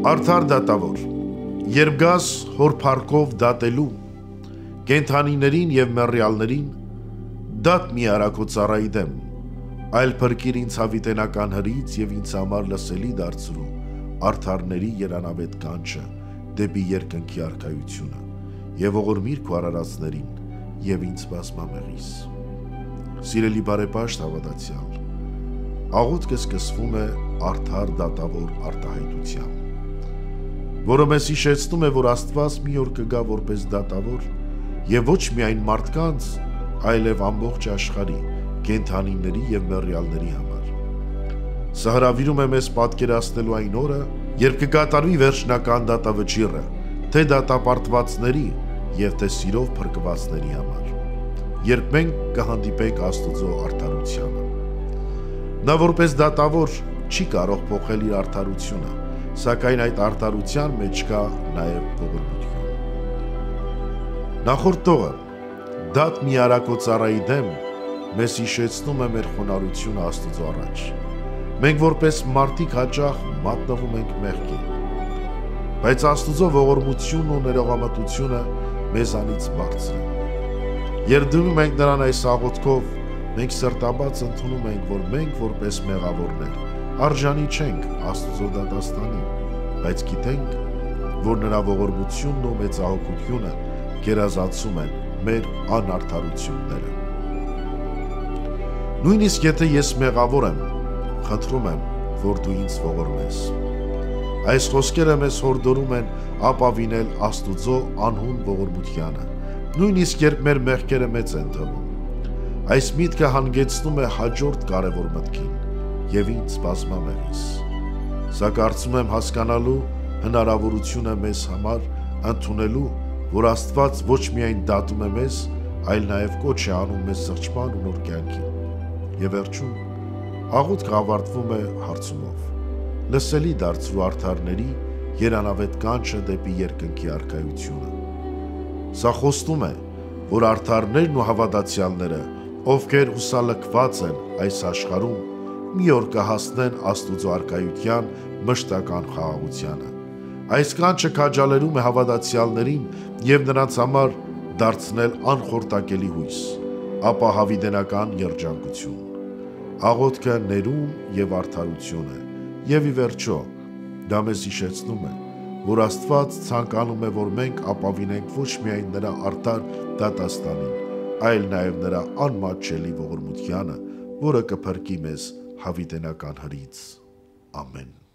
Արդար դատավոր, երբ գաս հոր փառքով դատելու, կենդանիներին և մեռյալներին, դատ մի արա քո ծառայի դեմ, այլ փրկիր ինձ հավիտենական հրից և ինձ համար լսելի դարձրու արդարների երանավետ կանչը դեպի երկնքի արքայությունը և ողորմիր քո արարածներին և ինձ բազմամեղիս։ Սիրելի բարեպաշտ հավատացյալ, աղոթքը սկսվում է արդար դատավոր արտահայտությամբ, որը մեզ հիշեցնում է, որ Աստված մի օր կգա որպես դատավոր և ոչ միայն մարդկանց, այլև ամբողջ աշխարհի, կենդանիների և մեռյալների համար։ Սա հրավիրում է մեզ պատկերացնելու այն օրը, երբ կկատարվի վերջնական դատավճիռը, թե դատապարտվածների և թե սիրով փրկվածների համար, երբ մենք կհանդիպենք Աստծո արդարությանը։ Նա որպես դատավոր չի կարող փոխել իր արդարությունը, սակայն այդ արդարության մեջ կա նաև ողորմություն։ Նախորդ տողը, դատ մի արա քո ծառայի դեմ, մեզ հիշեցնում է մեր խոնարհությունը Աստծո առաջ։ Մենք որպես մարդիկ հաճախ մատնվում ենք մեղքի, բայց Աստծո ողորմությունն ու ներողամտությունը մեզանից բարձր է։ Երբ դիմում ենք նրան այս աղոթքով, մենք սրտաբաց ընդունում ենք, որ մենք որպես մեղավորներ արժանի չենք Աստծո դատաստանին, բայց գիտենք, որ նրա ողորմությունն ու մեծահոգությունը գերազանցում են մեր անարդարությունները։ Նույնիսկ եթե ես մեղավոր եմ, խնդրում եմ, որ դու ինձ ողորմես։ Այս խոսքերը մեզ հորդորում են ապավինել Աստուծո անհուն ողորմությանը, նույնիսկ երբ մեր մեղքերը մեծ են թվում։ Այս միտքը հանգեցնում է հաջորդ կարևոր մտքին և ինձ բազմամեղիս։ Սա կարծում եմ հասկանալու հնարավորությունը մեզ համար ընդունելու, որ Աստված ոչ միայն դատում է մեզ, այլ նաև կոչ է անում մեզ զղջման ու նոր կյանքի։ Եվ վերջում, աղոթքը ավարտվում է հարցումով. լսելի դարձրու արդարների երանավետ կանչը դեպի երկնքի արքայությունը։ Սա խոստում է, որ արդարներն ու հավատացյալները, ովքեր հուսալքված են այս աշխարհում, մի օր կհասնեն Աստուծո արքայության մշտական խաղաղությանը։ Այս կանչը քաջալերում է հավատացյալներին և նրանց համար դարձնել անխորտակելի հույս, ապա հավիտենական երջանկություն։ Աղոթքը ներում և արդարություն է, և ի վերջո, դա մեզ հիշեցնում է, որ Աստված ցանկանում է, որ մենք ապավինենք ոչ միայն նրա արդար դատաստանին, այլ նաև նրա անմատչելի ողորմությանը, որը կփրկի մեզ հավիտենական հրից։ Ամեն։